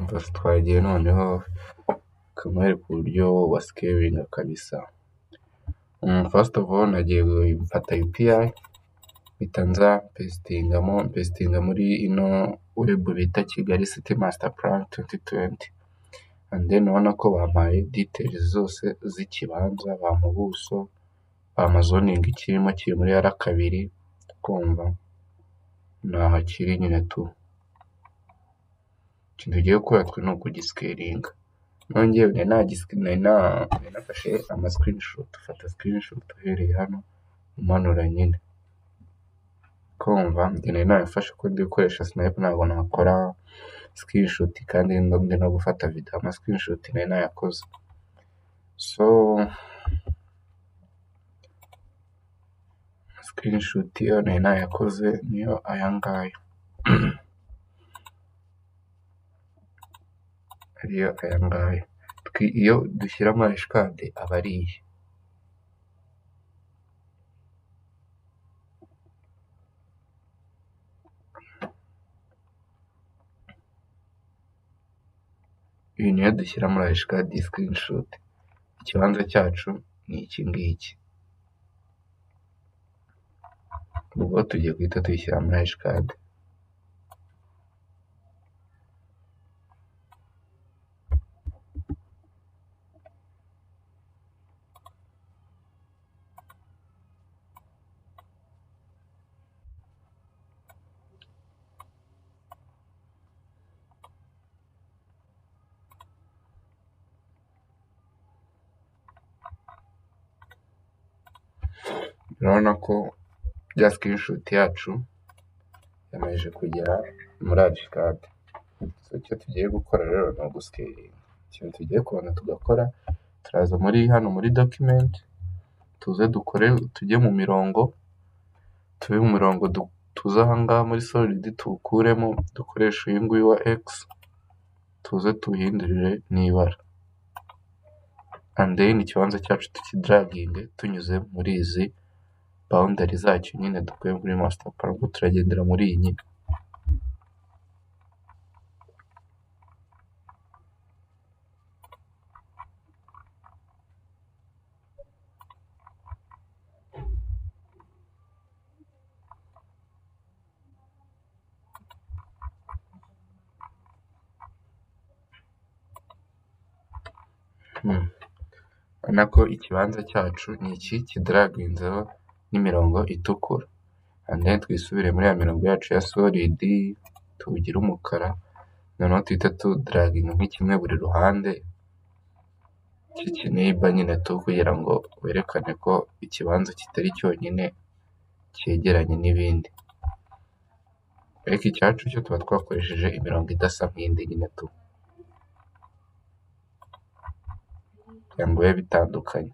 twagiye noneho kamwereka uburyo wasikelinga kabisa. First of all nagiye mfata UPI mpita nza pestinga muri ino web bita Kigali City Master Plan 2020 and then urabona ko bampaye details zose z'ikibanza, bampa ubuso, bampa zoning kirimo kiri muri R2 kumva naha kiri nyine tu. Ikintu tugiye gukora twe ni ukugisikelinga. Nongewe nafashe ama screenshot, ufata screenshot uhereye hano umanura nyine kumva njye nafashe ko ndi gukoresha snipe ntabwo nakora screenshot kandi ndi no gufata video. Ama screenshot nayakoze, so screenshot yo nayakoze niyo aya ngaya ariyo aya ngaya. Iyo dushyiramo hashcard aba ari iyi. Iyi niyo dushyira muri hashcard screenshot. Ikibanza cyacu ni iki ngiki, ubwo tugiye guhita tuyishyira muri hashcard. Urabona ko ya screenshot yacu yamaze kugera muri hashcard. So icyo tugiye gukora rero ni ugusikelinga. Ikintu tugiye kubona tugakora, turaza muri hano muri document, tujye mu mirongo, tuze ahangaha muri solid tuwukuremo, dukoresha uyu nguyu wa X, tuze tuhindurire n'ibara and then ikibanza cyacu tukidraginge tunyuze muri izi boundary zacyo nyine dukuye muri master plan. Ubwo turagendera muri iyi nyine. Urabona ko ikibanza cyacu ni iki kidraginzeho n'imirongo itukura and then twisubire muri ya mirongo yacu ya solid tuwugire umukara, noneho tuhita tudraginga nk'ikimwe buri ruhande cy'ikiniba nyine tu, kugira ngo werekane ko ikibanza kitari cyonyine cyegeranye n'ibindi. Ariko icyacu cyo tuba twakoresheje imirongo idasa nk'indi nyine tu kugira ngo bibe bitandukanye.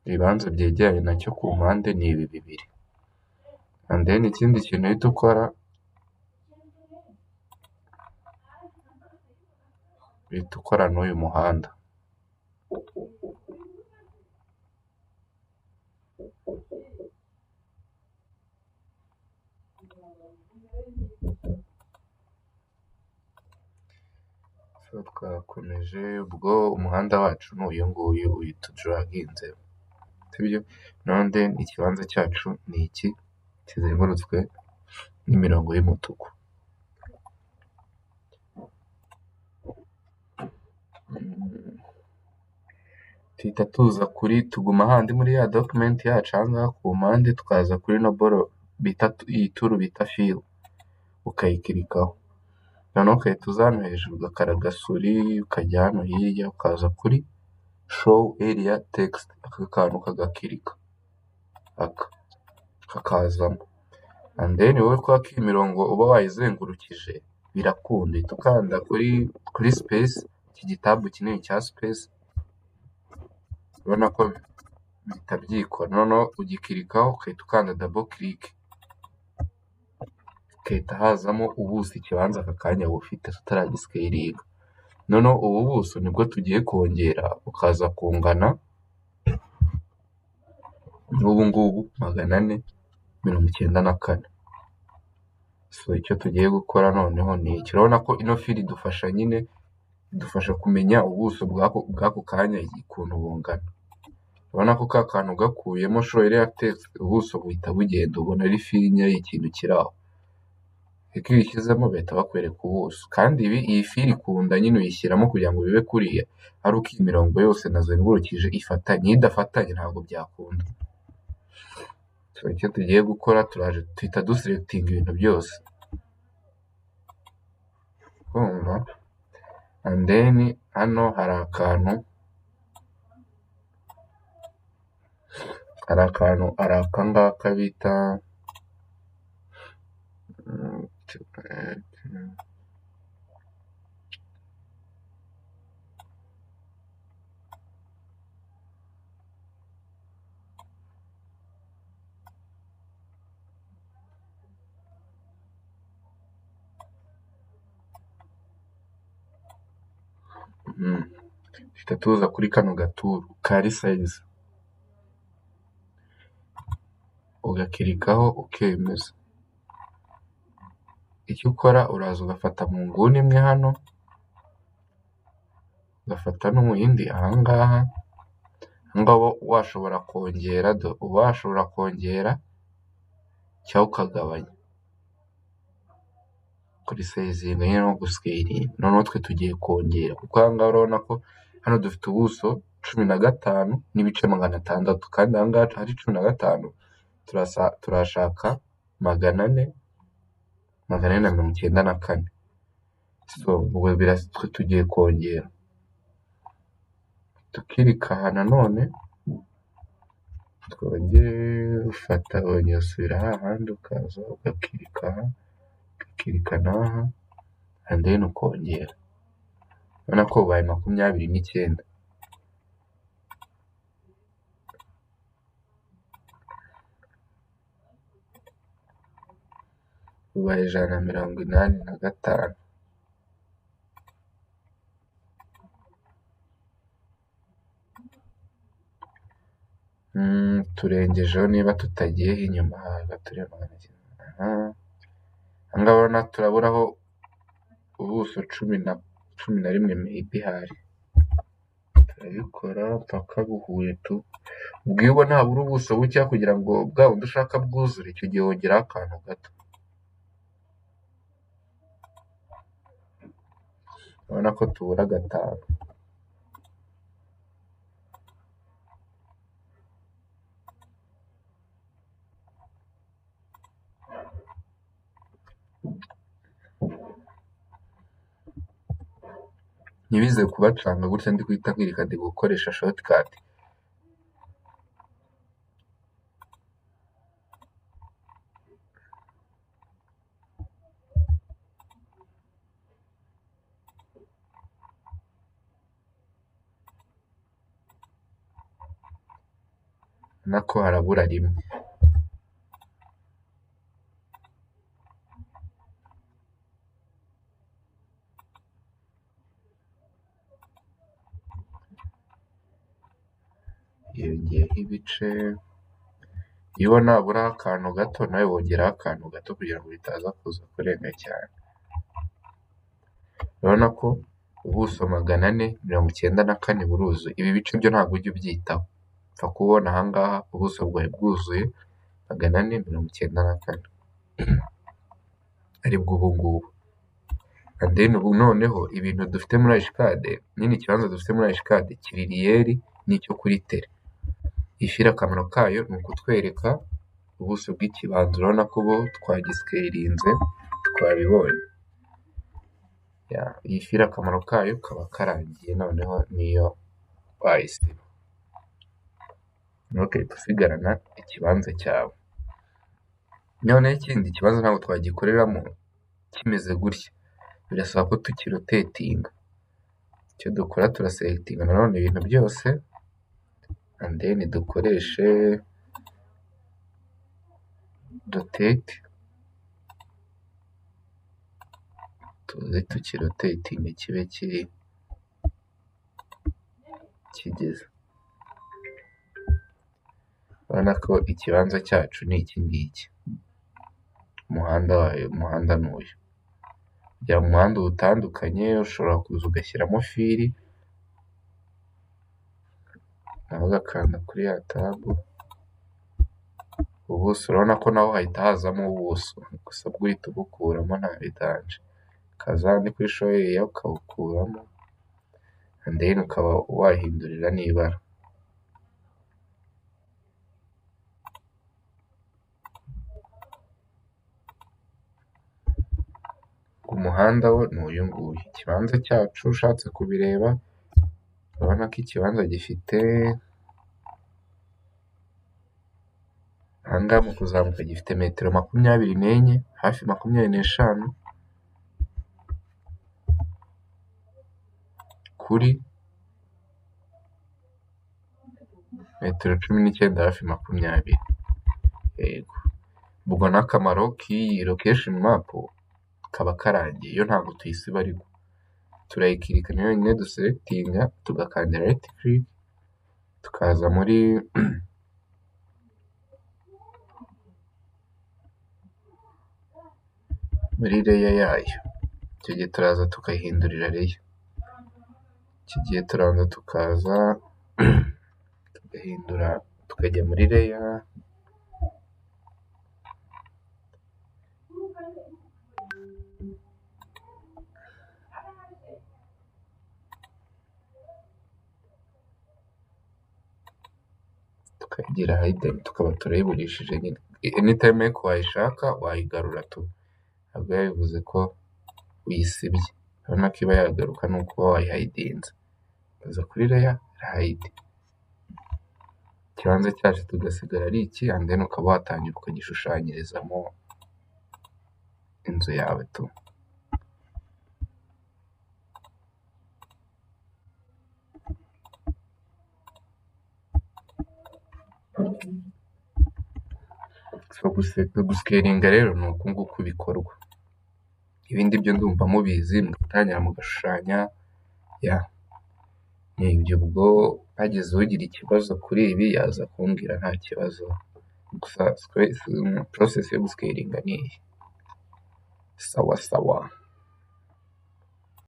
Ibibanza byegeranye nacyo ku mpande ni ibi bibiri and then ikindi kintu uhita ukora, uhita ukora n'uyu muhanda. So twakomeje, ubwo umuhanda wacu ni uyu nguyu uhita udraginze, sibyo? None ikibanza cyacu ni iki kizengurutswe n'imirongo y'umutuku. Tuhita tuza tuguma handi muri ya document yacu ahangaha ku mpande, tukaza kuri no boro bita iyi tool bita fill, ukayikirikaho, noneho ugahita uza hano hejuru ugakaraga suri, ukajya hano hirya ukaza kuri show area text, aka kantu ukagakirika kakazamo and then wowe kubera ko iyi mirongo uba wayizengurukije birakunda, uhita ukanda kuri space, iki gitabu kinini cya space, urabona ko bihita byikora, noneho ugikirikaho ugahita ukanda double click, hahita hazamo ubuso ikibanza aka kanya bufite tutaragisikelinga. noneho ubu buso nibwo tugiye kongera bukaza kungana n'ubu ngubu 494. So icyo tugiye gukora noneho ni iki, urabona ko ino fili idufasha nyine, idufasha kumenya ubuso bw'ako kanya ukuntu bungana. Urabona ko ka kantu gakuyemo shoyire ubuso buhita bugenda, ubona ari fili nkeya y'ikintu kiri aho. Ariko iyo uyishyizemo bahita bakwereka ubuso, kandi iyi fili ikunda nyine uyishyiramo kugira ngo bibe kuriya, ari uko iyi mirongo yose nazengurukije ifatanye, iyo idafatanye ntabwo byakunda. So icyo tugiye gukora tuhita duselectinga ibintu byose, kumva, and then hano hari aka ngaka bita duhita tuza kuri kano gaturu ka resize, ugakirikaho ukemeza. Icyo ukora uraza ugafata mu nguni imwe hano, ugafata no mu yindi ahangaha. Ahangaha washobora kongera cyangwa ukagabanya kuri sayizinga nyine no gusikeyiringa. Noneho twe tugiye kongera, kuko ahangaha urabona ko hano dufite ubuso 15,600, kandi ahangaha hari 15, turashaka 494. So ubwo twe tugiye kongera, tukirika aha nanone, twongere ufata wongera usubira hahandi, ukaza ugakirika aha, ugakirika n'aha, and then ukongera. Urabona ko ubaye 29. Ubaye 185. Turengejeho niba tutagiyeho inyuma tureba. Ahangaha urabona turaburaho ubuso 11 maybe hari. Turabikora mpaka buhuye tu. Ubwo iyo ubona habura ubuso bukeya kugira ngo bwa bundi ushaka bwuzure, icyo gihe wongeraho akantu gato. Urabona ko tubura 5. Ntibize kubacanga gutya ndi guhita nkirika ndi gukoresha shortcut. Nako harabura rimwe. Yongeyeho ibice. Iyo ubona haburaho akantu gato, nawe wongeraho akantu gato kugira ngo bitaza kuza kurenga cyane. Urabona ko ubuso 494 buruzuye. Ibi bice byo ntabwo ujya ubyitaho, upfa kubona ahangaha ubuso bwawe bwuzuye 494 aribwo ubu ngubu. And then ubu noneho ibintu dufite muri ashikade, nyine ikibanza dufite muri ashikade kiri riyeri n'icyo kuri tere. Iyi fili akamaro kayo ni ukutwereka ubuso bw'ikibanza. Urabona ko bo twagisikeyirinze, twabibonye. Iyi fili akamaro kayo kaba karangiye, noneho niyo wayisiba. Ugahita usigarana ikibanza cyawe. Noneho ikindi kibazo ntabwo twagikoreramo kimeze gutya, birasaba ko tukirotetinga. Icyo dukora turaselectinga nanone ibintu byose, and then dukoreshe rotate, tuze tukirotatinge kibe kiri kigeze. Urabona ko ikibanza cyacu ni iki ngiki, umuhanda ni uyu. Kugira ngo umuhanda uwutandukanye ushobora kuza ugashyiramo fili, nawe ugakanda kuri ya tabu, ubuso urabona ko naho hahita hazamo ubuso, gusa bwo uhita ubukuramo nta bidanje, ukaza hano kuri show area ukawukuramo, and then ukaba wahindurira n'ibara. Umuhanda wo ni uyu nguyu, ikibanza cyacu ushatse kubireba urabona ko ikibanza gifite, aha ngaha mu kuzamuka gifite metero 24, hafi 25 kuri metero 19 hafi 20. Yego, ubwo n'akamaro k'iyi location map kaba karangiye, yo ntabwo tuyisiba ariko turayikirika niyo yonyine duselectinga, tugakanda right click, tukaza muri layer yayo. Icyo gihe turaza tukayihindurira layer, icyo gihe turaza tukaza tugahindura, tukajya muri layer, tukagira hidden, tukaba turayiburishije nyine. Anytime ariko wayishaka wayigarura tu, ntabwo biba bivuze ko uyisibye. Urabona ko iba yagaruka ni uko wayihidinze, ukaza kuri layer hide, ikibanza cyacu tugasigara ari iki, and then ukaba watangira ukagishushanyiririzamo inzu yawe tu. Guscalinga rero ni uku nguku bikorwa, ibindi byo ndumva mubizi, mugatangira mugashushanya, ni ibyo. Ubwo hagize ugira ikibazo kuri ibi yaza kumbwira nta kibazo, gusa process yo guscalinga ni iyi. Sawa sawa.